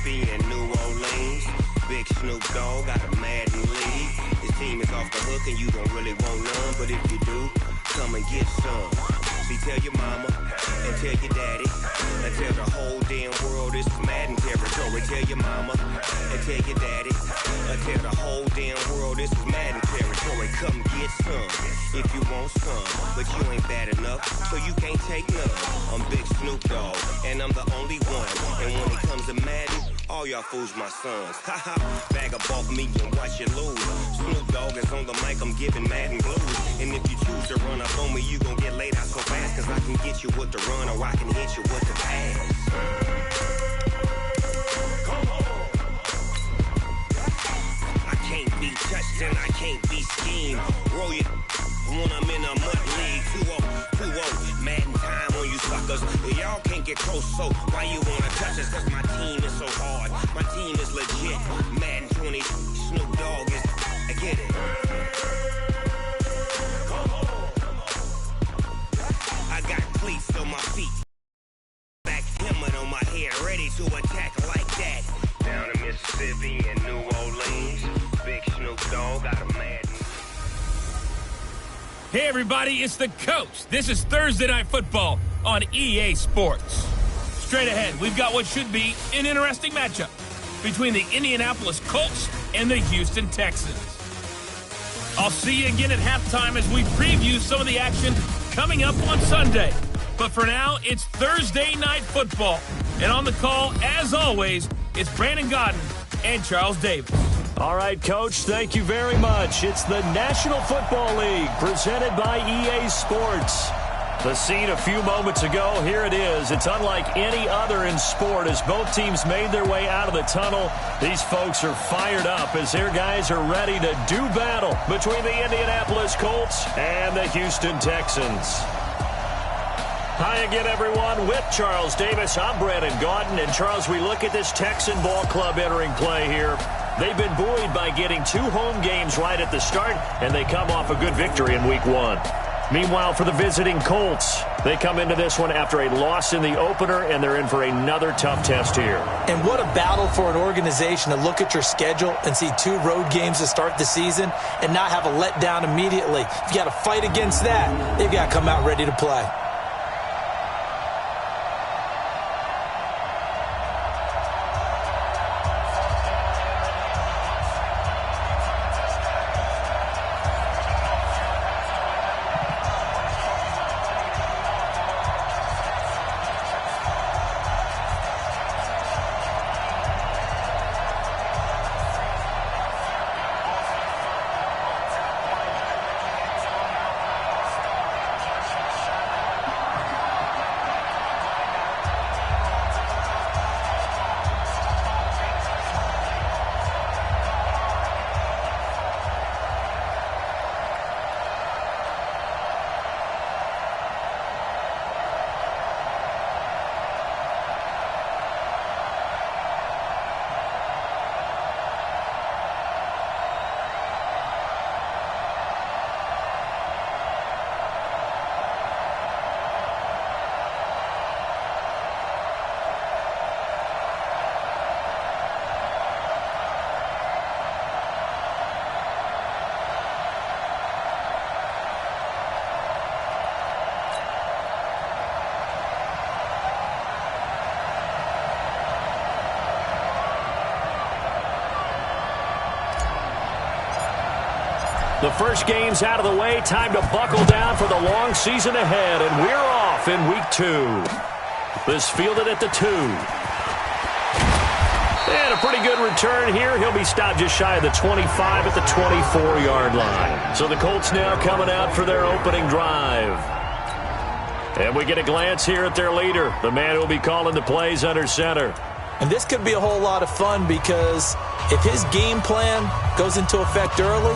Mississippi and New Orleans. Big Snoop Dogg got a Madden league. His team is off the hook and you don't really want none, but if you do, come and get some. See, tell your mama and tell your daddy and tell the whole damn world this is Madden territory. Tell your mama and tell your daddy and tell the whole damn world this is Madden territory. Come get some if you want some, but you ain't bad enough, so you can't take none. I'm Big Snoop Dogg, and I'm the only one. And when it comes to Madden, all y'all fools my sons. Haha, bag up off me and watch you lose. Snoop Dogg is on the mic, I'm giving Madden blues. And if you choose to run up on me, you gon' get laid out so fast, cause I can get you with the run or I can hit you with the pass. Come on. I can't be touched and I can't be schemed. Roll you when I'm in a mud league. 2-0, Madden time on you suckers. Y'all can't get close, so why you wanna touch us? Cause my team is so hard. My team is legit. Madden 20, Snoop Dogg is, I get it. Come on. I got cleats on my feet. Back helmet on my head, ready to attack like that. Down in Mississippi and New Orleans. Big Snoop Dogg got a Madden. Hey everybody, it's the Coach. This is Thursday Night Football on EA Sports. Straight ahead, we've got what should be an interesting matchup between the Indianapolis Colts and the Houston Texans. I'll see you again at halftime as we preview some of the action coming up on Sunday. But for now, it's Thursday Night Football. And on the call, as always, it's Brandon Godden and Charles Davis. All right, Coach, thank you very much. It's the National Football League presented by EA Sports. The scene a few moments ago, here it is. It's unlike any other in sport as both teams made their way out of the tunnel. These folks are fired up as their guys are ready to do battle between the Indianapolis Colts and the Houston Texans. Hi again, everyone. With Charles Davis, I'm Brandon Gaudin. And, Charles, we look at this Texan ball club entering play here. They've been buoyed by getting 2 home games right at the start, and they come off a good victory in Week 1. Meanwhile, for the visiting Colts, they come into this one after a loss in the opener, and they're in for another tough test here. And what a battle for an organization to look at your schedule and see 2 road games to start the season and not have a letdown immediately. You got to fight against that. They've got to come out ready to play. The first game's out of the way. Time to buckle down for the long season ahead. And we're off in Week 2. This fielded at the 2. And a pretty good return here. He'll be stopped just shy of the 25 at the 24-yard line. So the Colts now coming out for their opening drive. And we get a glance here at their leader, the man who will be calling the plays under center. And this could be a whole lot of fun because if his game plan goes into effect early,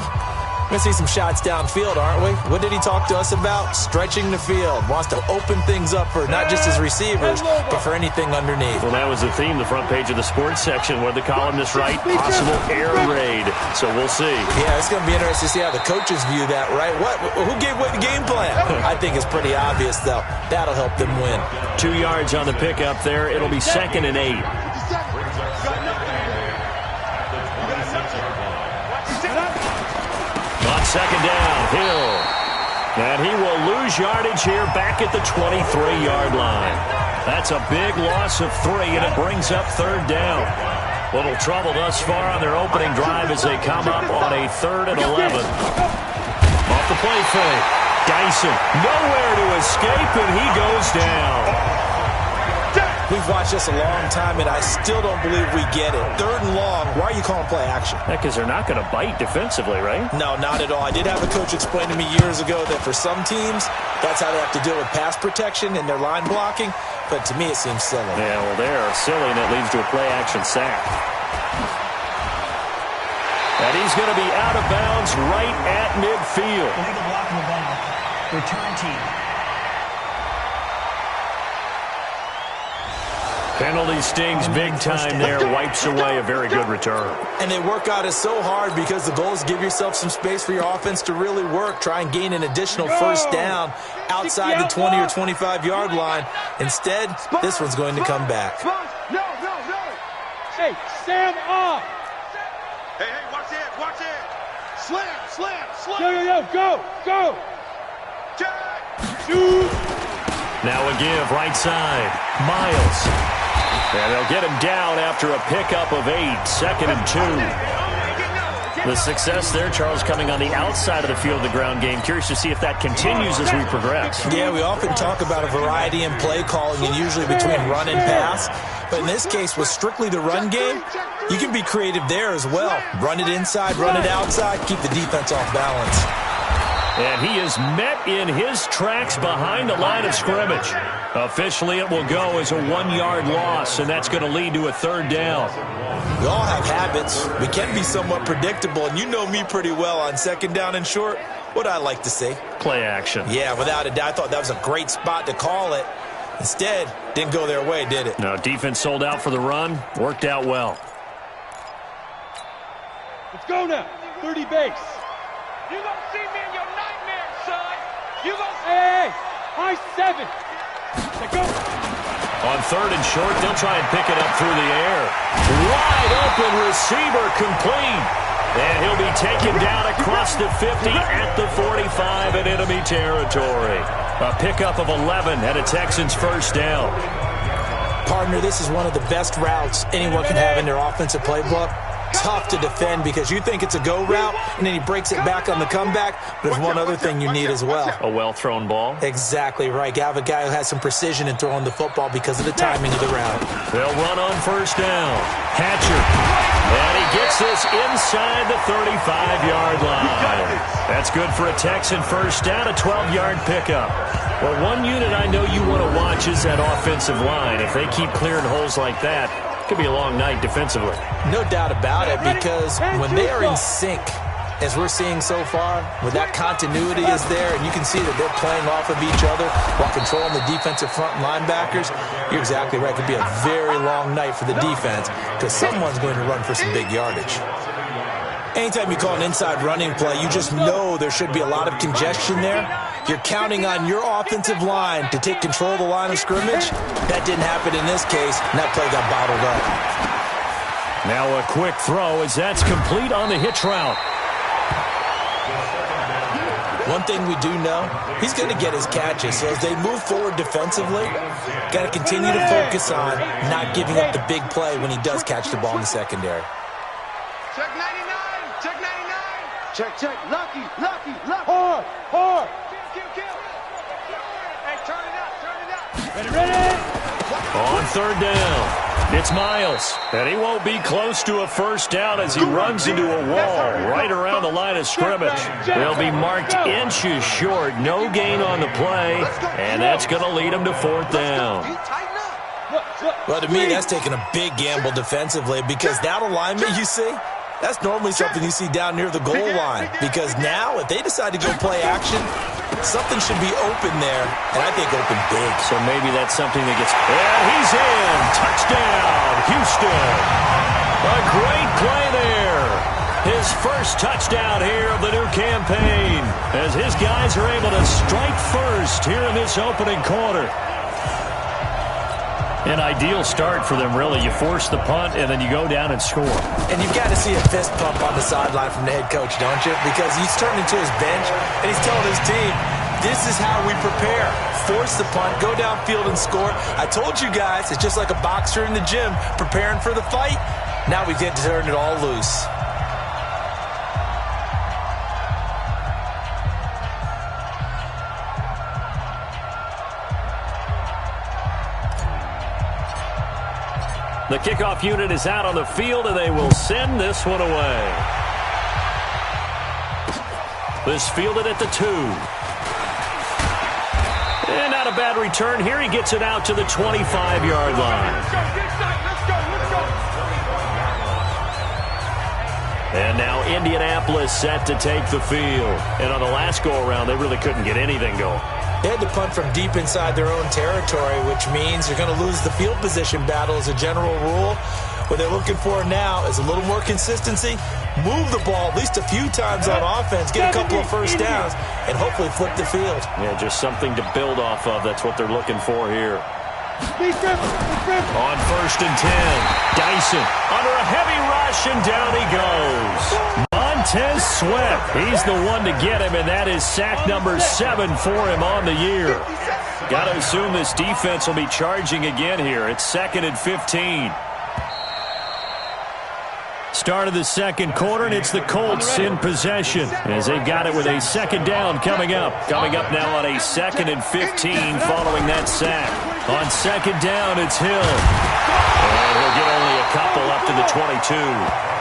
we're going to see some shots downfield, aren't we? What did he talk to us about? Stretching the field. Wants to open things up for not just his receivers, but for anything underneath. Well, that was the theme, the front page of the sports section, where the columnists write possible air raid. So we'll see. Yeah, it's going to be interesting to see how the coaches view that, right? Who gave what game plan? I think it's pretty obvious, though. That'll help them win. 2 yards on the pickup there. It'll be 2nd and 8. second down. Hill. And he will lose yardage here back at the 23-yard line. That's a big loss of 3, and it brings up third down. Little trouble thus far on their opening drive as they come up on a 3rd and 11. Off the play fake. Dyson nowhere to escape, and he goes down. We've watched this a long time, and I still don't believe we get it. 3rd and long. Why are you calling play action? Because they're not going to bite defensively, right? No, not at all. I did have a coach explain to me years ago that for some teams, that's how they have to deal with pass protection and their line blocking. But to me, it seems silly. Yeah, well, they're silly, and it leads to a play-action sack. And he's going to be out of bounds right at midfield. Illegal blocking the ball. Return team. Penalty stings big time there. Wipes away a very good return. And they work out it so hard because the goal is give yourself some space for your offense to really work. Try and gain an additional first down outside the 20 or 25-yard line. Instead, this one's going to come back. No. Hey, Sam off. Hey, watch it. Slam. Yo, go. Shoot. Now a give right side. Miles. And they'll get him down after a pickup of 8. 2nd and 2. The success there, Charles, coming on the outside of the field of the ground game. Curious to see if that continues as we progress. Yeah, we often talk about a variety in play calling and usually between run and pass. But in this case, with strictly the run game, you can be creative there as well. Run it inside, run it outside, keep the defense off balance. And he is met in his tracks behind the line of scrimmage. Officially, it will go as a 1-yard loss, and that's going to lead to a 3rd down. We all have habits. We can be somewhat predictable, and you know me pretty well on 2nd down and short. What I like to say? Play action. Yeah, without a doubt. I thought that was a great spot to call it. Instead, didn't go their way, did it? No, defense sold out for the run. Worked out well. Let's go now. 30 base. You gonna see me in your nightmare, son. You gonna Hey, high 7. Let's go. On 3rd and short, they'll try and pick it up through the air. Wide open receiver complete. And he'll be taken down across the 50 at the 45 in enemy territory. A pickup of 11 and a Texans first down. Partner, this is one of the best routes anyone can have in their offensive playbook. Tough to defend because you think it's a go route, and then he breaks it back on the comeback. There's one other thing you need as well. A well-thrown ball. Exactly right. You have a guy who has some precision in throwing the football because of the timing of the route. They'll run on first down. Hatcher. And he gets this inside the 35-yard line. That's good for a Texan first down, a 12-yard pickup. Well, one unit I know you want to watch is that offensive line. If they keep clearing holes like that, it could be a long night defensively. No doubt about it, because when they are in sync, as we're seeing so far, when that continuity is there and you can see that they're playing off of each other while controlling the defensive front linebackers, you're exactly right. It could be a very long night for the defense because someone's going to run for some big yardage. Anytime you call an inside running play, you just know there should be a lot of congestion there. You're counting on your offensive line to take control of the line of scrimmage. That didn't happen in this case, and that play got bottled up. Now a quick throw as that's complete on the hitch route. One thing we do know, he's going to get his catches. So as they move forward defensively, got to continue to focus on not giving up the big play when he does catch the ball in the secondary. check 99? Check 99. Check. Lucky. Hard. Kill. Hey, turn it up. Ready. On third down, it's Miles. And he won't be close to a first down as he runs into a wall right around the line of scrimmage. They'll be marked inches short. No gain on the play. And that's going to lead him to fourth down. Well, to me, that's taking a big gamble defensively because that alignment you see, that's normally something you see down near the goal line. Because now, if they decide to go play action, something should be open there, and I think open big. So maybe that's something that gets... And he's in! Touchdown, Houston! A great play there. His first touchdown here of the new campaign as his guys are able to strike first here in this opening quarter. An ideal start for them, really. You force the punt, and then you go down and score. And you've got to see a fist pump on the sideline from the head coach, don't you? Because he's turning to his bench, and he's telling his team, this is how we prepare. Force the punt, go downfield and score. I told you guys, it's just like a boxer in the gym preparing for the fight. Now we get to turn it all loose. The kickoff unit is out on the field, and they will send this one away. This fielded at the 2. And not a bad return here. He gets it out to the 25-yard line. And now Indianapolis set to take the field. And on the last go-around, they really couldn't get anything going. They had to punt from deep inside their own territory, which means they're going to lose the field position battle as a general rule. What they're looking for now is a little more consistency, move the ball at least a few times on offense, get a couple of first downs, and hopefully flip the field. Yeah, just something to build off of. That's what they're looking for here. On 1st and 10, Dyson under a heavy rush, and down he goes. Montez Sweat, he's the one to get him, and that is sack number 7 for him on the year. Got to assume this defense will be charging again here. It's 2nd and 15. Start of the second quarter, and it's the Colts in possession as they've got it with a second down coming up. Coming up now on a 2nd and 15 following that sack. On second down, it's Hill. And he'll get only a couple up to the 22.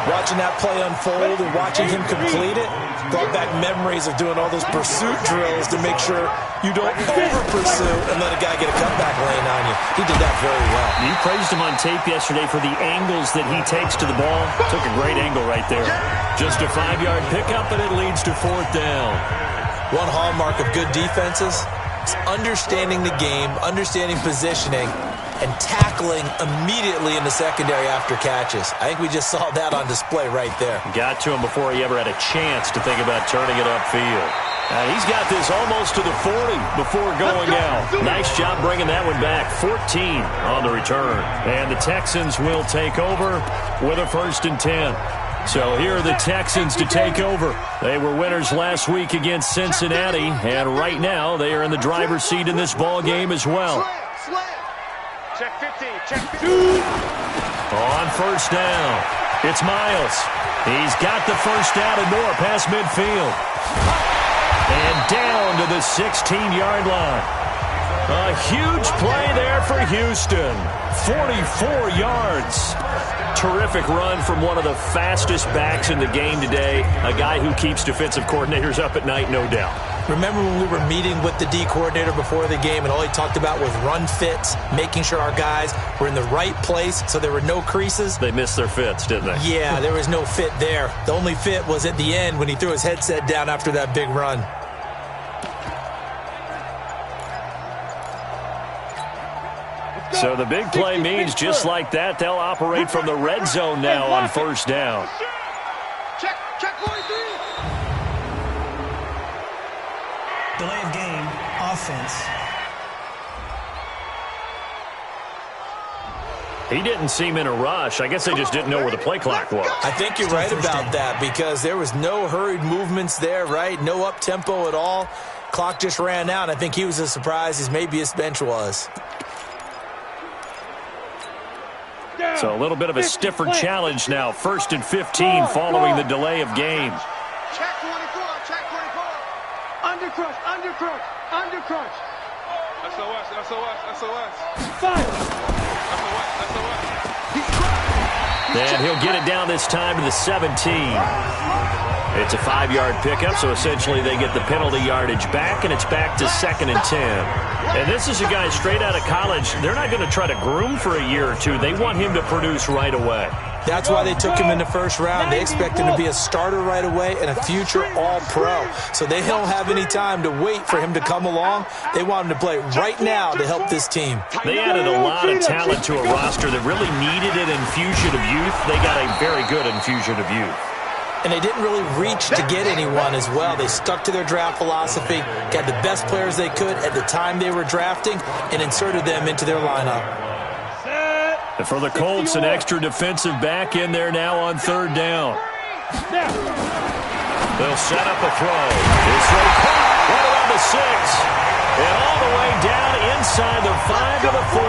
Watching that play unfold and watching him complete it brought back memories of doing all those pursuit drills to make sure you don't over-pursue and let a guy get a cutback lane on you. He did that very well. You praised him on tape yesterday for the angles that he takes to the ball. Took a great angle right there. Just a 5-yard pickup, and it leads to 4th down. One hallmark of good defenses is understanding the game, understanding positioning, and tackling immediately in the secondary after catches. I think we just saw that on display right there. Got to him before he ever had a chance to think about turning it upfield. He's got this almost to the 40 before going out. Nice job bringing that one back. 14 on the return. And the Texans will take over with a 1st and 10. So here are the Texans to take over. They were winners last week against Cincinnati, and right now they are in the driver's seat in this ball game as well. Check 15, check 15. On 1st down, it's Miles. He's got the first down and more past midfield. And down to the 16-yard line. A huge play there for Houston. 44 yards. Terrific run from one of the fastest backs in the game today. A guy who keeps defensive coordinators up at night, no doubt. Remember when we were meeting with the D coordinator before the game and all he talked about was run fits, making sure our guys were in the right place so there were no creases? They missed their fits, didn't they? Yeah, there was no fit there. The only fit was at the end when he threw his headset down after that big run. So the big play means just like that, they'll operate from the red zone now on 1st down. Check 43. Delay of game, offense. He didn't seem in a rush. I guess they just didn't know where the play clock was. I think you're right about that because there was no hurried movements there, right? No up-tempo at all. Clock just ran out. I think he was as surprised as maybe his bench was. So a little bit of a stiffer challenge now. 1st and 15 following the delay of game. Check 24, check 24. Undercrush, undercrush, undercrush. SOS, SOS, SOS. Fire. SOS. And he'll get it down this time to the 17. It's a 5-yard pickup, so essentially they get the penalty yardage back, and it's back to 2nd and 10. And this is a guy straight out of college. They're not going to try to groom for a year or two. They want him to produce right away. That's why they took him in the first round. They expect him to be a starter right away and a future all-pro. So they don't have any time to wait for him to come along. They want him to play right now to help this team. They added a lot of talent to a roster that really needed an infusion of youth. They got a very good infusion of youth. And they didn't really reach to get anyone as well. They stuck to their draft philosophy, got the best players they could at the time they were drafting, and inserted them into their lineup. And for the Colts, an extra defensive back in there now on third down. They'll set up a throw. This throw caught right around the 6. And all the way down inside the 5 to the 4.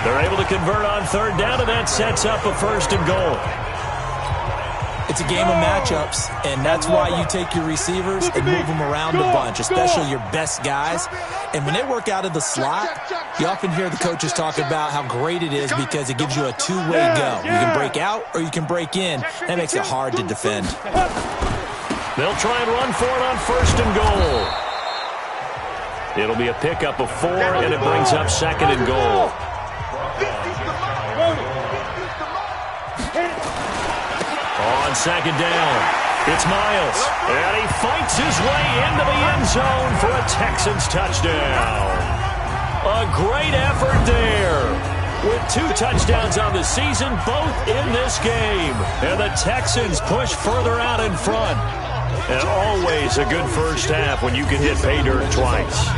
They're able to convert on third down, and that sets up a 1st and goal. It's a game of matchups, and that's why you take your receivers and move them around a bunch, especially your best guys. And when they work out of the slot, you often hear the coaches talk about how great it is because it gives you a two-way go. You can break out or you can break in. That makes it hard to defend. They'll try and run for it on 1st and goal. It'll be a pickup of 4, and it brings up 2nd and goal. On 2nd down, it's Miles, and he fights his way into the end zone for a Texans touchdown. A great effort there. With 2 touchdowns on the season, both in this game. And the Texans push further out in front. And always a good first half when you can hit pay dirt twice.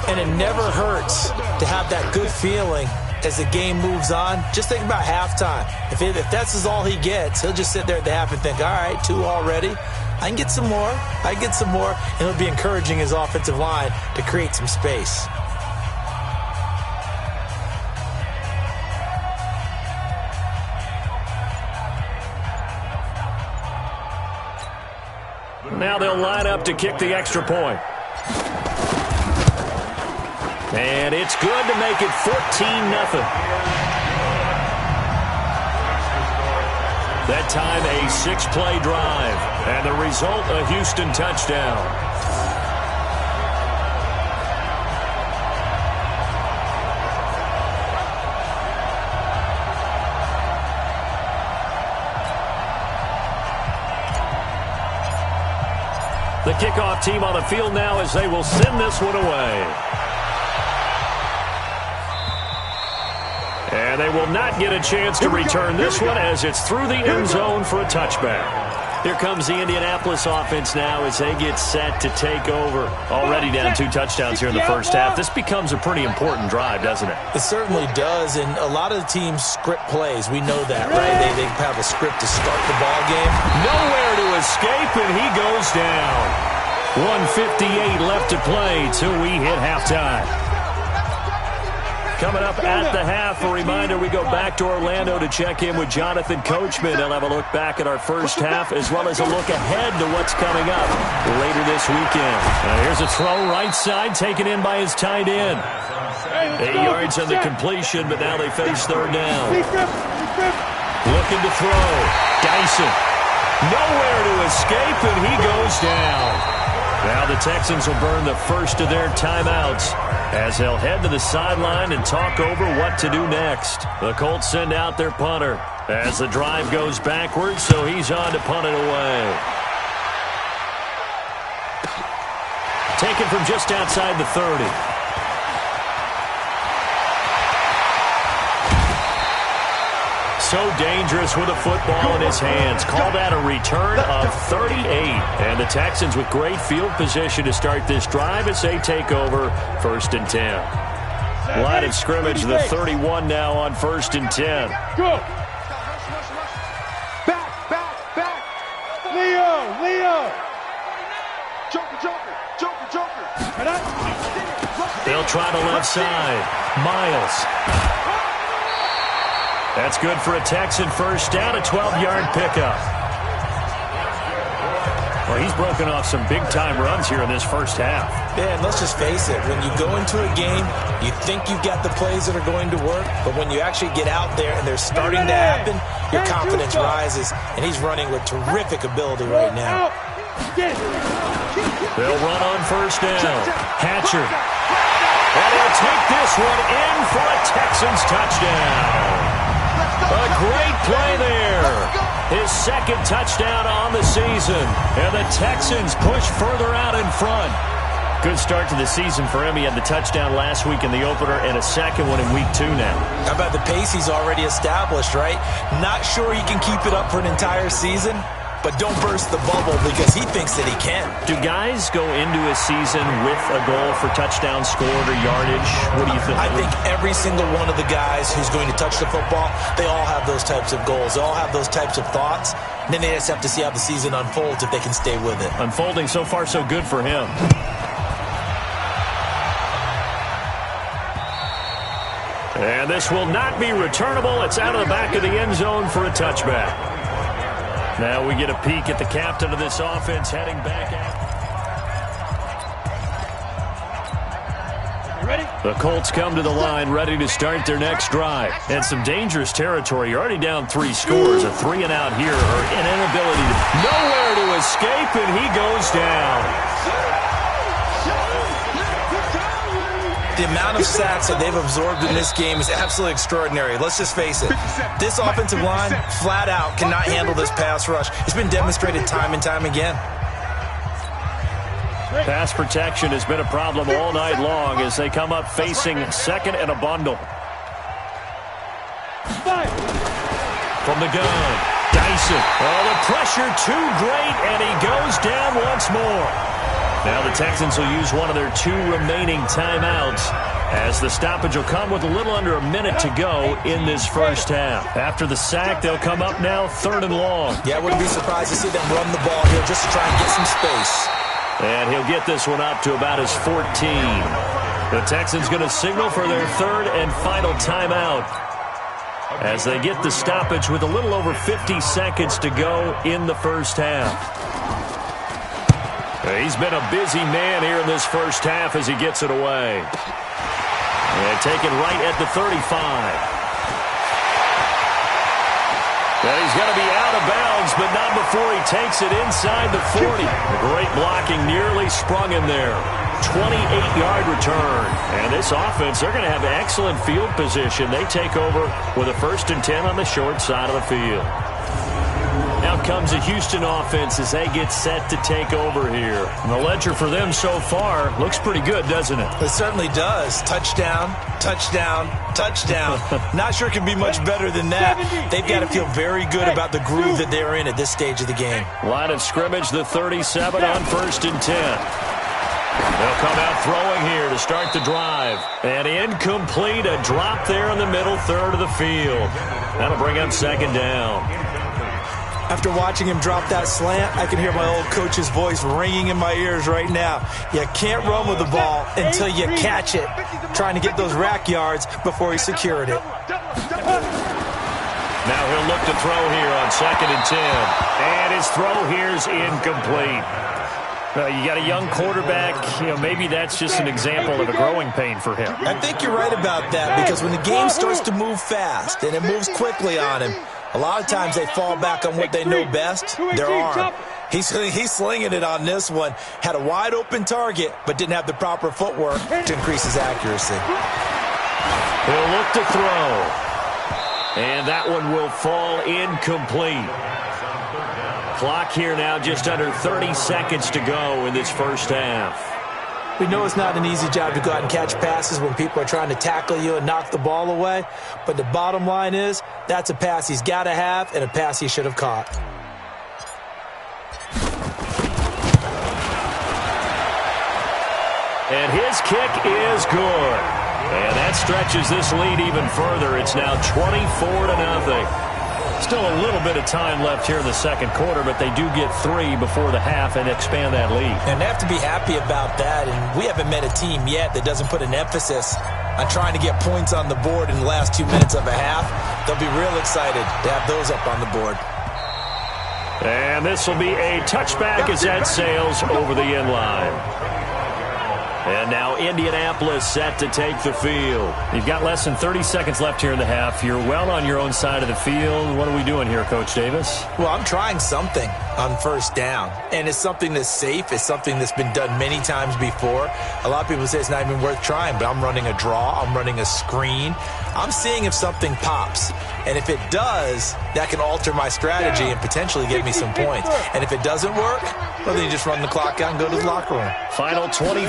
And it never hurts to have that good feeling as the game moves on. Just think about halftime. If that's all he gets, he'll just sit there at the half and think, all right, 2 already. I can get some more. And it'll be encouraging his offensive line to create some space. Now they'll line up to kick the extra point. And it's good to make it 14-0. That time a 6-play drive. And the result, a Houston touchdown. The kickoff team on the field now as they will send this one away. And they will not get a chance to return this one as it's through the end zone for a touchback. Here comes the Indianapolis offense now as they get set to take over. Already down 2 touchdowns here in the first half. This becomes a pretty important drive, doesn't it? It certainly does, and a lot of the teams script plays. We know that, right? They have a script to start the ball game. Nowhere to escape, and he goes down. 1:58 left to play till we hit halftime. Coming up at the half, a reminder, we go back to Orlando to check in with Jonathan Coachman. He'll have a look back at our first half as well as a look ahead to what's coming up later this weekend. Here's a throw right side taken in by his tight end. 8 yards on the completion, but now they face third down. Looking to throw. Dyson. Nowhere to escape, and he goes down. Now the Texans will burn the first of their timeouts as they'll head to the sideline and talk over what to do next. The Colts send out their punter as the drive goes backwards, so he's on to punt it away. Taken from just outside the 30. So dangerous with a football in his hands. Call that a return of 38. And the Texans with great field position to start this drive as they take over 1st and 10. Line of scrimmage, the 31 now on 1st and 10. Go! Back! Leo! Joker! They'll try the left side. Miles. That's good for a Texan first down, a 12-yard pickup. Well, he's broken off some big-time runs here in this first half. Yeah, and let's just face it. When you go into a game, you think you've got the plays that are going to work, but when you actually get out there and they're starting to happen, your confidence rises, and he's running with terrific ability right now. They'll run on first down. Hatcher. And he'll take this one in for a Texans touchdown. A great play there. His 2nd touchdown on the season. And the Texans push further out in front. Good start to the season for him. He had the touchdown last week in the opener and a second one in week 2 now. How about the pace he's already established, right? Not sure he can keep it up for an entire season, but don't burst the bubble because he thinks that he can. Do guys go into a season with a goal for touchdown scored or yardage? What do you think? I think every single one of the guys who's going to touch the football, they all have those types of goals. They all have those types of thoughts. And then they just have to see how the season unfolds if they can stay with it. Unfolding so far so good for him. And this will not be returnable. It's out of the back of the end zone for a touchback. Now we get a peek at the captain of this offense heading back out. You ready? The Colts come to the line ready to start their next drive. And some dangerous territory. You're already down 3 scores. A 3-and-out here or an inability to nowhere to escape, and he goes down. The amount of sacks that they've absorbed in this game is absolutely extraordinary. Let's just face it. This offensive line, flat out, cannot handle this pass rush. It's been demonstrated time and time again. Pass protection has been a problem all night long as they come up facing second and a bundle. From the gun, Dyson. Oh, the pressure too great, and he goes down once more. Now the Texans will use one of their 2 remaining timeouts as the stoppage will come with a little under a minute to go in this first half. After the sack, they'll come up now 3rd and long. Yeah, I wouldn't be surprised to see them run the ball here just to try and get some space. And he'll get this one up to about his 14. The Texans going to signal for their 3rd and final timeout as they get the stoppage with a little over 50 seconds to go in the first half. He's been a busy man here in this first half as he gets it away. And taken right at the 35. And he's going to be out of bounds, but not before he takes it inside the 40. The great blocking nearly sprung him there. 28-yard return. And this offense, they're going to have excellent field position. They take over with a 1st and 10 on the short side of the field. Now comes the Houston offense as they get set to take over here. And the ledger for them so far looks pretty good, doesn't it? It certainly does. Touchdown, touchdown, touchdown. Not sure it can be much better than that. They've got to feel very good about the groove that they're in at this stage of the game. Line of scrimmage, the 37 on 1st and 10. They'll come out throwing here to start the drive. And incomplete, a drop there in the middle 3rd of the field. That'll bring up 2nd down. After watching him drop that slant, I can hear my old coach's voice ringing in my ears right now. You can't run with the ball until you catch it. Trying to get those rack yards before he secured it. Now he'll look to throw here on 2nd and 10. And his throw here's incomplete. You got a young quarterback. Maybe that's just an example of a growing pain for him. I think you're right about that because when the game starts to move fast and it moves quickly on him, a lot of times they fall back on what they know best, their arm. He's slinging it on this one. Had a wide open target, but didn't have the proper footwork to increase his accuracy. He'll look to throw. And that one will fall incomplete. Clock here now just under 30 seconds to go in this first half. We know it's not an easy job to go out and catch passes when people are trying to tackle you and knock the ball away. But the bottom line is, that's a pass he's got to have and a pass he should have caught. And his kick is good. And that stretches this lead even further. It's now 24-0. Still a little bit of time left here in the second quarter, but they do get 3 before the half and expand that lead. And they have to be happy about that. And we haven't met a team yet that doesn't put an emphasis on trying to get points on the board in the last 2 minutes of a half. They'll be real excited to have those up on the board. And this will be a touchback as that sails over the end line. And now Indianapolis set to take the field. You've got less than 30 seconds left here in the half. You're well on your own side of the field. What are we doing here, Coach Davis? Well, I'm trying something on first down. And it's something that's safe. It's something that's been done many times before. A lot of people say it's not even worth trying, but I'm running a draw. I'm running a screen. I'm seeing if something pops. And if it does, that can alter my strategy and potentially get me some points. And if it doesn't work, well, then you just run the clock out and go to the locker room. Final 24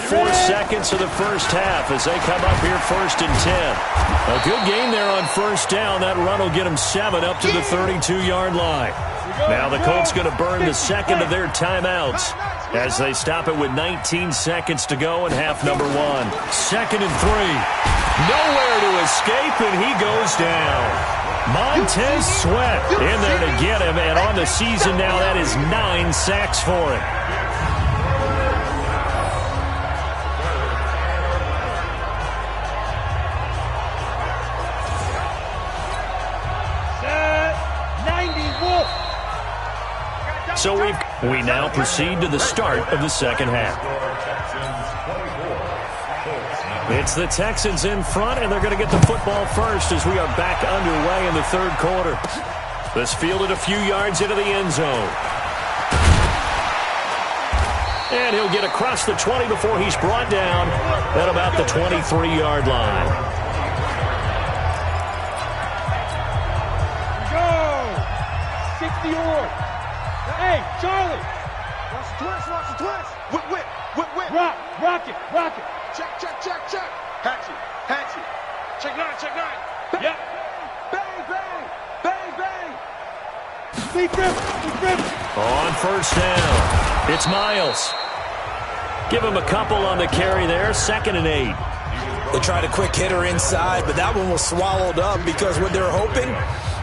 seconds of the first half as they come up here 1st and 10. A good game there on first down. That run will get them 7 up to the 32-yard line. Now the Colts going to burn the second of their timeouts as they stop it with 19 seconds to go in half number 1. 2nd and 3. Nowhere to escape, and he goes down. Montez Sweat in there to get him, and on the season now, that is 9 sacks for him. So we now proceed to the start of the second half. It's the Texans in front, and they're going to get the football first as we are back underway in the third quarter. This fielded a few yards into the end zone. And he'll get across the 20 before he's brought down at about the 23-yard line. Go! 60 yards. Hey, Charlie! Watch the twist, watch the twist! Whip! Rock it! Check! Hatchet! Check 9! Bang! Yep! Bang! Deep rip! On first down, it's Miles. Give him a couple on the carry there, 2nd and 8. They tried a quick hitter inside, but that one was swallowed up because what they're hoping,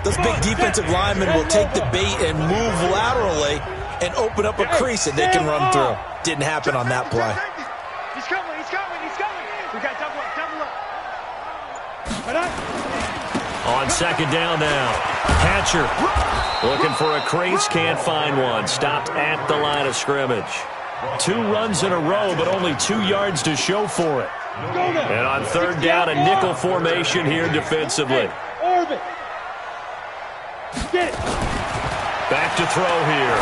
those big defensive linemen will take the bait and move laterally and open up a crease that they can run through. Didn't happen on that play. He's coming! We got double up! On 2nd down now, Hatcher looking for a crease, can't find one. Stopped at the line of scrimmage. 2 runs in a row, but only 2 yards to show for it. And on 3rd down, a nickel formation here defensively. Orbit! Get it! Back to throw here.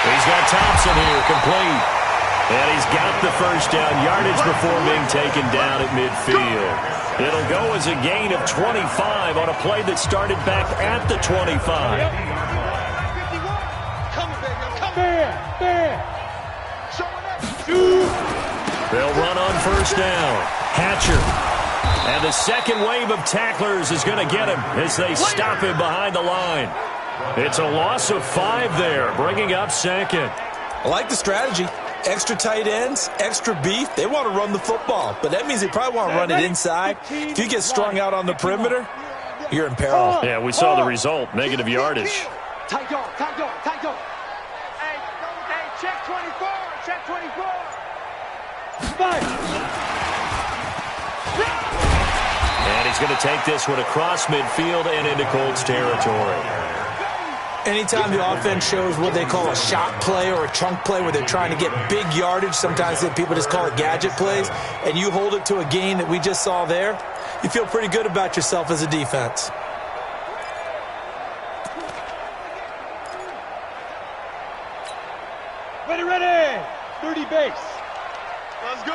He's got Thompson here, complete. And he's got the first down yardage before being taken down at midfield. It'll go as a gain of 25 on a play that started back at the 25. They'll run on first down. Hatcher. And the second wave of tacklers is going to get him as they stop him behind the line. It's a loss of 5 there, bringing up 2nd. I like the strategy. Extra tight ends, extra beef. They want to run the football, but that means they probably want to run it inside. If you get strung out on the perimeter, you're in peril. Yeah, we saw the result, negative yardage. Tight go. Hey, check 24. And he's going to take this one across midfield and into Colts territory. Anytime the offense shows what they call a shot play or a chunk play where they're trying to get big yardage, sometimes people just call it gadget plays, and you hold it to a gain that we just saw there, you feel pretty good about yourself as a defense. Ready. 30 base. Let's go.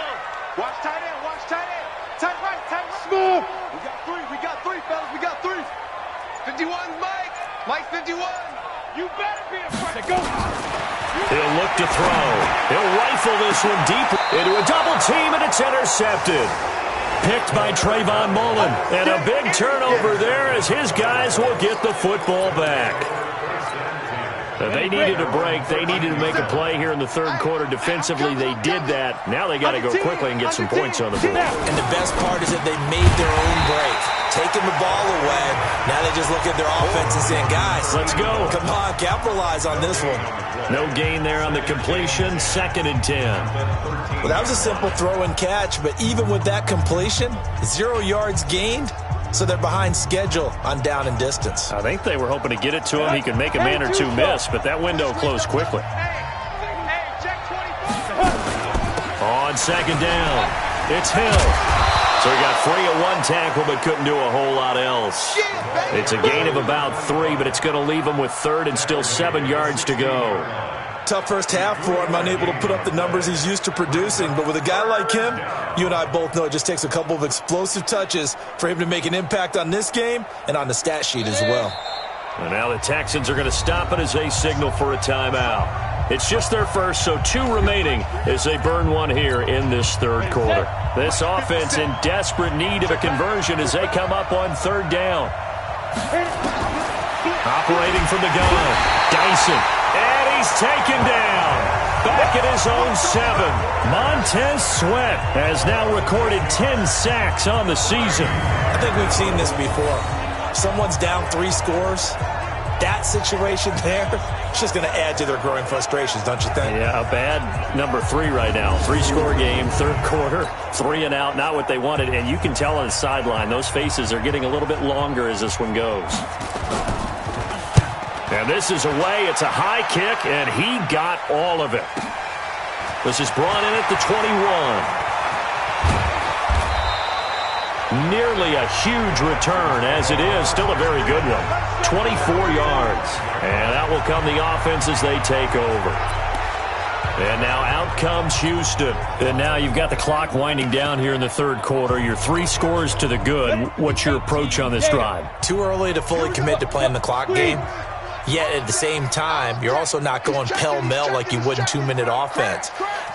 Watch tight end. Tight right. Smooth. We got three, fellas. We got 3. 51, Mike 51. You better be afraid. Go. He'll look to throw. He'll rifle this one deep into a double team, and it's intercepted. Picked by Trayvon Mullen. And a big turnover there as his guys will get the football back. They needed a break. They needed to make a play here in the third quarter. Defensively, they did that. Now they got to go quickly and get some points on the board. And the best part is that they made their own break. Taking the ball away. Now they just look at their offense and saying, guys, let's go. Come on, capitalize on this one. No gain there on the completion. 2nd and 10. Well, that was a simple throw and catch, but even with that completion, 0 yards gained. So they're behind schedule on down and distance. I think they were hoping to get it to him. He could make a man or 2 miss, but that window closed quickly. On 2nd down, it's Hill. So he got free of 1 tackle, but couldn't do a whole lot else. It's a gain of about 3, but it's going to leave him with 3rd and still 7 yards to go. Tough first half for him, unable to put up the numbers he's used to producing. But with a guy like him, you and I both know it just takes a couple of explosive touches for him to make an impact on this game and on the stat sheet as well. And now the Texans are going to stop it as they signal for a timeout. It's just their first, so 2 remaining as they burn one here in this third quarter. This offense in desperate need of a conversion as they come up on 3rd down. Operating from the gun. Dyson. And he's taken down. Back at his own 7. Montez Sweat has now recorded 10 sacks on the season. I think we've seen this before. Someone's down 3 scores. That situation there, it's just going to add to their growing frustrations, don't you think? Yeah, a bad number 3 right now. 3-score game, third quarter, 3 and out, not what they wanted. And you can tell on the sideline, those faces are getting a little bit longer as this one goes. And this is away. It's a high kick, and he got all of it. This is brought in at the 21. Nearly a huge return, as it is. Still a very good one. 24 yards. And that will come the offense as they take over. And now out comes Houston. And now you've got the clock winding down here in the third quarter. You're 3 scores to the good. What's your approach on this drive? Too early to fully commit to playing the clock game. Yet at the same time, you're also not going pell-mell like you would in 2-minute offense.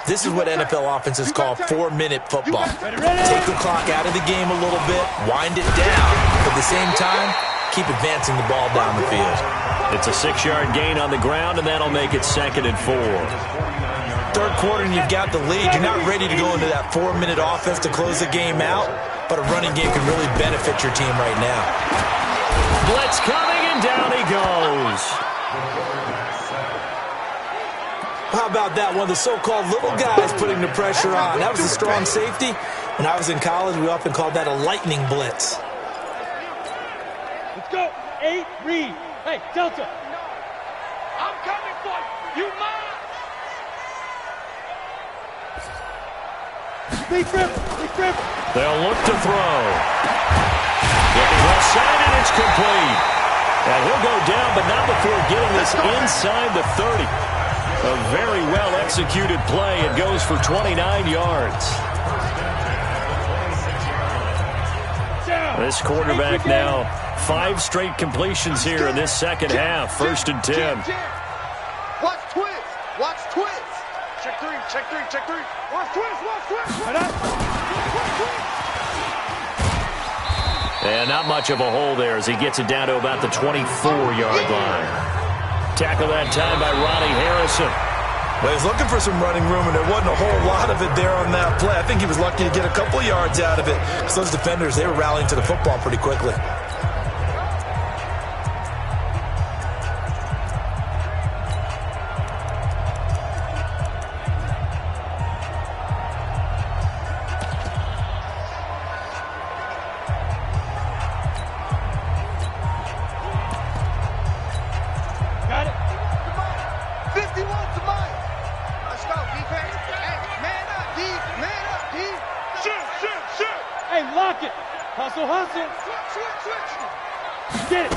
This is what NFL offenses call 4-minute football. Take the clock out of the game a little bit, wind it down, but at the same time, keep advancing the ball down the field. It's a 6-yard gain on the ground, and that'll make it 2nd and 4. Third quarter, and you've got the lead. You're not ready to go into that 4-minute offense to close the game out, but a running game can really benefit your team right now. Blitz coming, and down he goes. How about that? One of the so-called little guys putting the pressure on. That was a strong safety. When I was in college, we often called that a lightning blitz. Let's go. 8, read. Hey, Delta. I'm coming for you. You mine. Big grip. They'll look to throw. Looking left side, and it's complete. And he'll go down, but not before getting this inside the 30. A very well-executed play. It goes for 29 yards. This quarterback now, 5 straight completions here in this second half. 1st and 10. Watch twist. Check 3. Watch twist. And not much of a hole there as he gets it down to about the 24-yard line. Tackle that time by Ronnie Harrison. Well, he was looking for some running room, and there wasn't a whole lot of it there on that play. I think he was lucky to get a couple yards out of it. Because those defenders, they were rallying to the football pretty quickly. Hustle. Get it.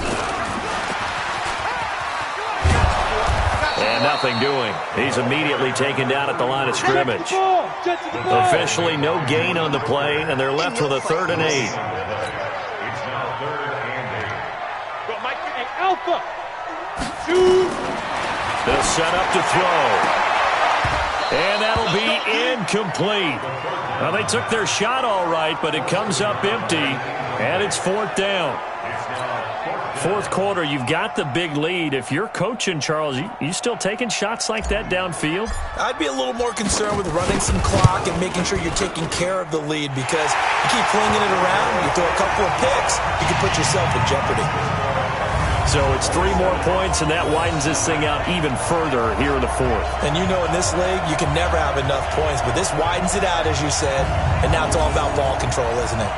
And nothing doing. He's immediately taken down at the line of scrimmage. Officially no gain on the play, and they're left with a 3rd and 8. Hey, Alpha. Shoot. They'll set up to throw. And that'll be incomplete. Well, they took their shot all right, but it comes up empty, and it's 4th down. Fourth quarter, you've got the big lead. If you're coaching, Charles, you still taking shots like that downfield? I'd be a little more concerned with running some clock and making sure you're taking care of the lead, because you keep flinging it around, you throw a couple of picks, you can put yourself in jeopardy. So it's 3 more points, and that widens this thing out even further here in the fourth. And you know in this league, you can never have enough points, but this widens it out, as you said, and now it's all about ball control, isn't it?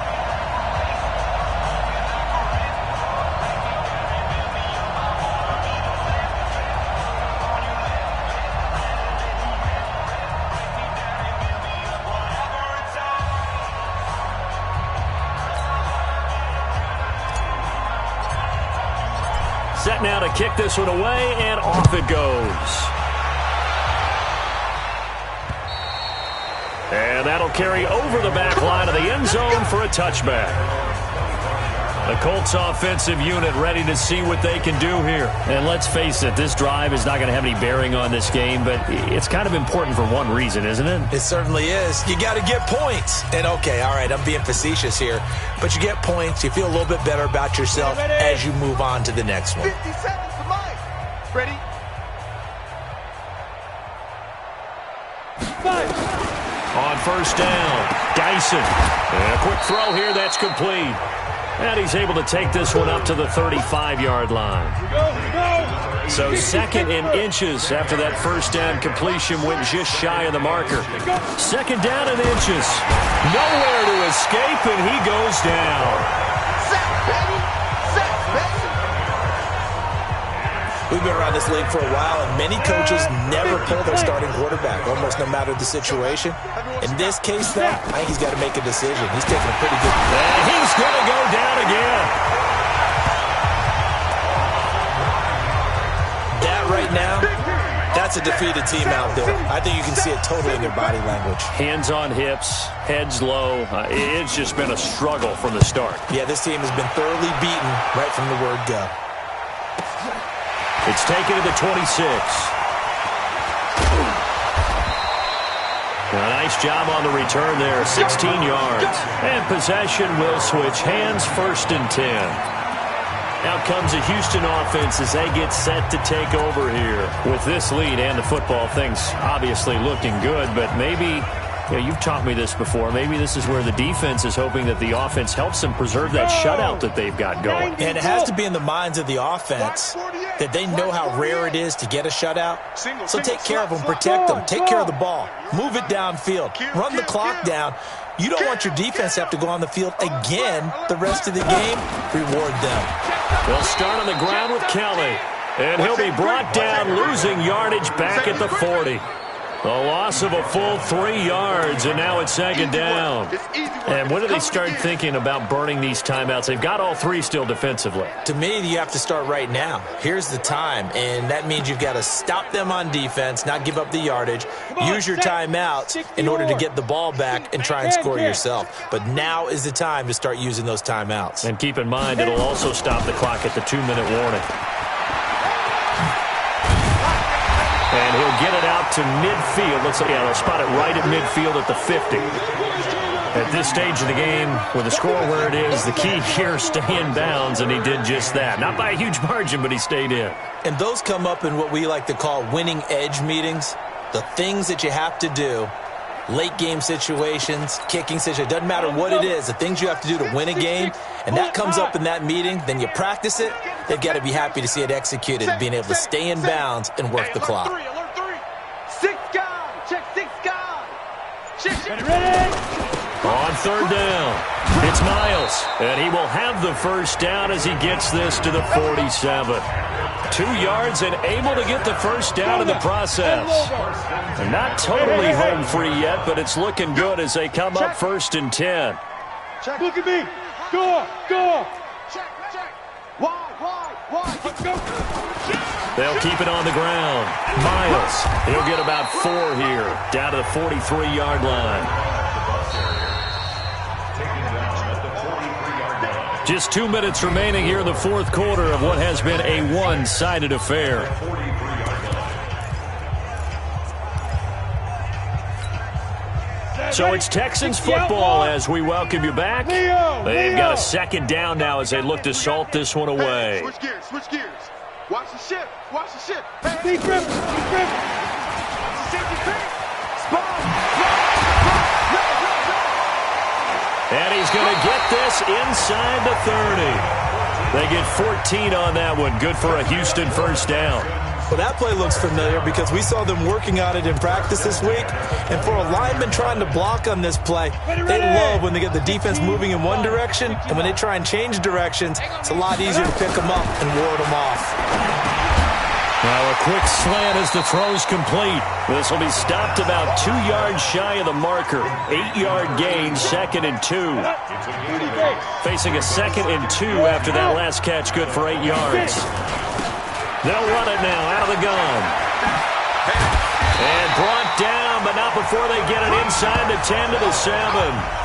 Set now to kick this one away, and off it goes. And that'll carry over the back line of the end zone for a touchback. The Colts offensive unit ready to see what they can do here. And let's face it, this drive is not going to have any bearing on this game, but it's kind of important for one reason, isn't it? It certainly is. You got to get points. And okay, all right, I'm being facetious here, but you get points, you feel a little bit better about yourself as you move on to the next one. 50 seconds for Mike. Ready? 5. On first down, Dyson. And a quick throw here, that's complete. And he's able to take this one up to the 35-yard line. So 2nd and inches after that first down completion went just shy of the marker. 2nd down and inches. Nowhere to escape, and he goes down. Sack, baby. Sack, baby. We've been around this league for a while, and many coaches never pull their starting quarterback, almost no matter the situation. In this case, though, I think he's got to make a decision. He's taking a pretty good... And he's going to go down again. That right now, that's a defeated team out there. I think you can see it totally in their body language. Hands on hips, heads low. It's just been a struggle from the start. Yeah, this team has been thoroughly beaten right from the word go. It's taken to the 26. A nice job on the return there, 16 yards. And possession will switch hands, 1st and 10. Out comes the Houston offense as they get set to take over here. With this lead and the football, things obviously looking good, but maybe... you've taught me this before. Maybe this is where the defense is hoping that the offense helps them preserve that shutout that they've got going. And it has to be in the minds of the offense that they know how rare it is to get a shutout. So take care of them, protect them, take care of the ball, move it downfield, run the clock down. You don't want your defense to have to go on the field again the rest of the game. Reward them. They'll start on the ground with Kelly. And he'll be brought down, losing yardage back at the 40. A loss of a full 3 yards, and now it's 2nd down. And when do they start thinking about burning these timeouts? They've got all 3 still defensively. To me, you have to start right now. Here's the time, and that means you've got to stop them on defense, not give up the yardage, use your timeouts in order to get the ball back and try and score yourself. But now is the time to start using those timeouts. And keep in mind, it'll also stop the clock at the 2-minute warning. And he'll get it out to midfield. Looks like, they'll spot it right at midfield at the 50. At this stage of the game, with the score where it is, the key here, stay in bounds, and he did just that. Not by a huge margin, but he stayed in. And those come up in what we like to call winning edge meetings. The things that you have to do, late game situations, kicking situations, doesn't matter what it is, the things you have to do to win a game, and that comes up in that meeting, then you practice it. They've got to be happy to see it executed, being able to stay in bounds and work the clock. Alert 3. 6 guys. Check 6 guys. Ready? On 3rd down, it's Miles, and he will have the first down as he gets this to the 47. 2 yards and able to get the first down in the process. And not totally home free yet, but it's looking good as they come up 1st and 10. Look at me. Go. Check. Wide. Let's go. They'll keep it on the ground. Miles, he'll get about 4 here, down to the 43-yard line. Just 2 minutes remaining here in the 4th quarter of what has been a one-sided affair. So it's Texans football as we welcome you back. They've got a 2nd down now as they look to salt this one away. Switch gears. Watch the ship. Hey, grip. And he's going to get this inside the 30. They get 14 on that one. Good for a Houston first down. Well, that play looks familiar because we saw them working on it in practice this week. And for a lineman trying to block on this play, they love when they get the defense moving in one direction. And when they try and change directions, it's a lot easier to pick them up and ward them off. Now a quick slant as the throw's complete. This will be stopped about 2 yards shy of the marker. 8-yard gain, 2nd and 2. Facing a 2nd and 2 after that last catch, good for 8 yards. They'll run it now out of the gun. And brought down, but not before they get it inside the 10 to the 7.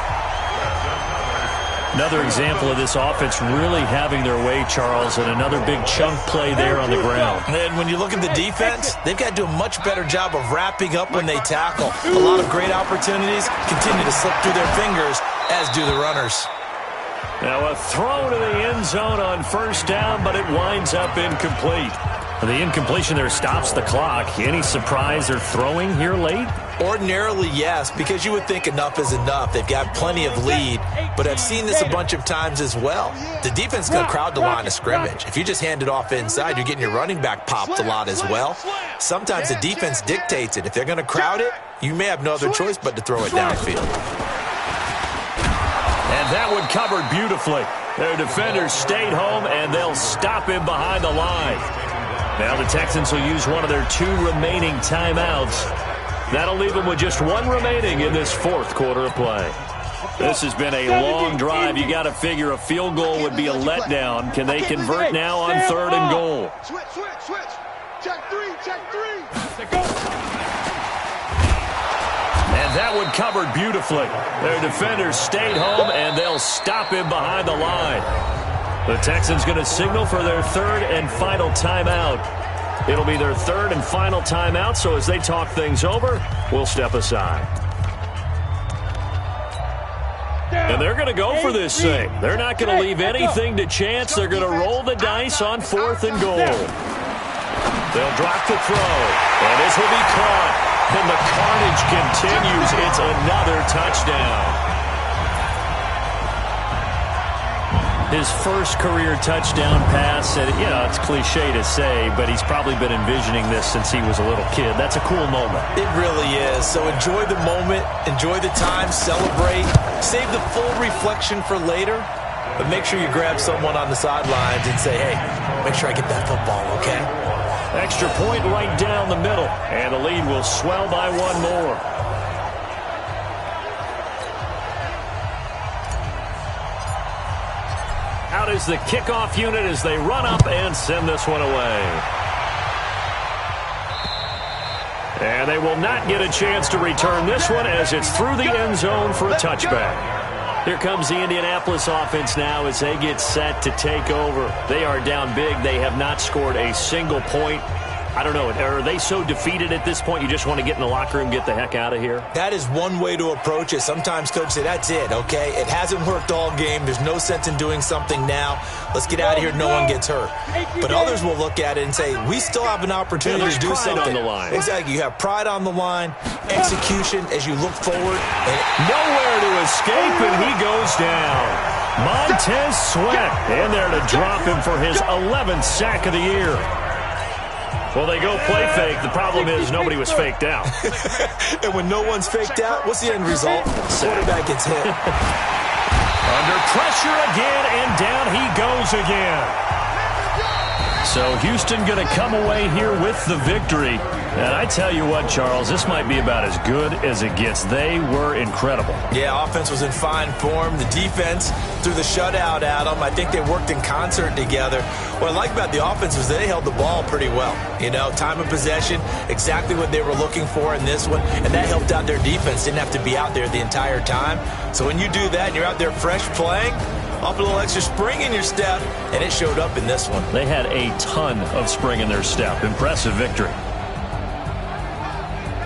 Another example of this offense really having their way, Charles, and another big chunk play there on the ground. And when you look at the defense, they've got to do a much better job of wrapping up when they tackle. A lot of great opportunities continue to slip through their fingers, as do the runners. Now a throw to the end zone on first down, but it winds up incomplete. The incompletion there stops the clock. Any surprise they're throwing here late? Ordinarily, yes, because you would think enough is enough. They've got plenty of lead, but I've seen this a bunch of times as well. The defense is going to crowd the line of scrimmage. If you just hand it off inside, you're getting your running back popped a lot as well. Sometimes the defense dictates it. If they're going to crowd it, you may have no other choice but to throw it downfield. And that one covered beautifully. Their defenders stayed home, and they'll stop him behind the line. Now the Texans will use one of their 2 remaining timeouts. That'll leave them with just 1 remaining in this 4th quarter of play. This has been a long drive. You got to figure a field goal would be a letdown. Can they convert now on 3rd and goal? Switch. Check 3. And that one covered beautifully. Their defenders stayed home, and they'll stop him behind the line. The Texans going to signal for their 3rd and final timeout. It'll be their 3rd and final timeout, so as they talk things over, we'll step aside. And they're going to go for this thing. They're not going to leave anything to chance. They're going to roll the dice on 4th and goal. They'll drop the throw, and this will be caught. And the carnage continues. It's another touchdown. His first career touchdown pass, and it's cliche to say, but he's probably been envisioning this since he was a little kid. That's a cool moment. It really is. So enjoy the moment, enjoy the time, celebrate, save the full reflection for later, but make sure you grab someone on the sidelines and say, hey, make sure I get that football, okay? Extra point right down the middle, and the lead will swell by 1 more. Out is the kickoff unit as they run up and send this one away. And they will not get a chance to return this one as it's through the end zone for a touchback. Here comes the Indianapolis offense now as they get set to take over. They are down big. They have not scored a single point. I don't know. Are they so defeated at this point you just want to get in the locker room, get the heck out of here? That is one way to approach it. Sometimes coaches say, that's it, okay? It hasn't worked all game. There's no sense in doing something now. Let's get out of here. No one gets hurt. But others will look at it and say, we still have an opportunity to do something. On the line. Exactly. You have pride on the line, execution as you look forward. And nowhere to escape, and he goes down. Montez Sweat in there to drop him for his 11th sack of the year. Well, they go play fake. The problem is nobody was faked out. And when no one's faked out, what's the end result? Quarterback gets hit. Under pressure again, and down he goes again. So Houston going to come away here with the victory. And I tell you what, Charles, this might be about as good as it gets. They were incredible. Yeah, offense was in fine form. The defense threw the shutout at them. I think they worked in concert together. What I like about the offense was they held the ball pretty well. You know, time of possession, exactly what they were looking for in this one. And that helped out their defense. Didn't have to be out there the entire time. So when you do that and you're out there fresh playing, off a little extra spring in your step, and it showed up in this one. They had a ton of spring in their step. Impressive victory.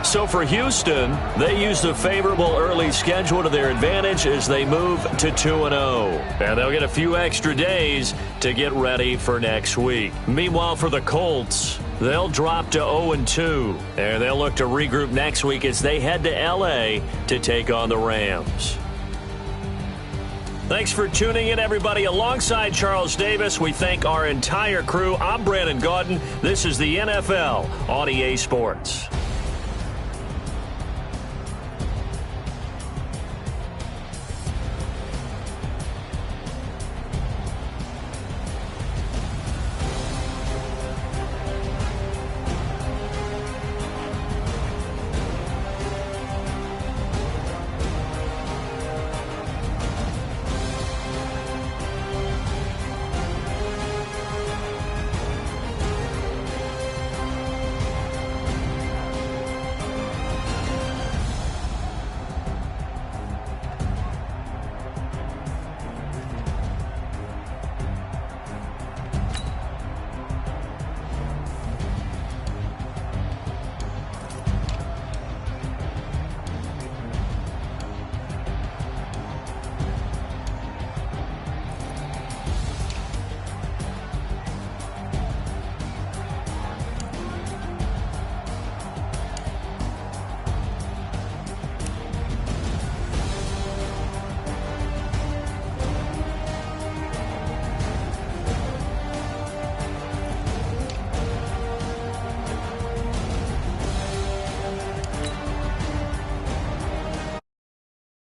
So for Houston, they used a favorable early schedule to their advantage as they move to 2-0. And they'll get a few extra days to get ready for next week. Meanwhile, for the Colts, they'll drop to 0-2. And they'll look to regroup next week as they head to L.A. to take on the Rams. Thanks for tuning in, everybody. Alongside Charles Davis, we thank our entire crew. I'm Brandon Gaudin. This is the NFL on EA Sports.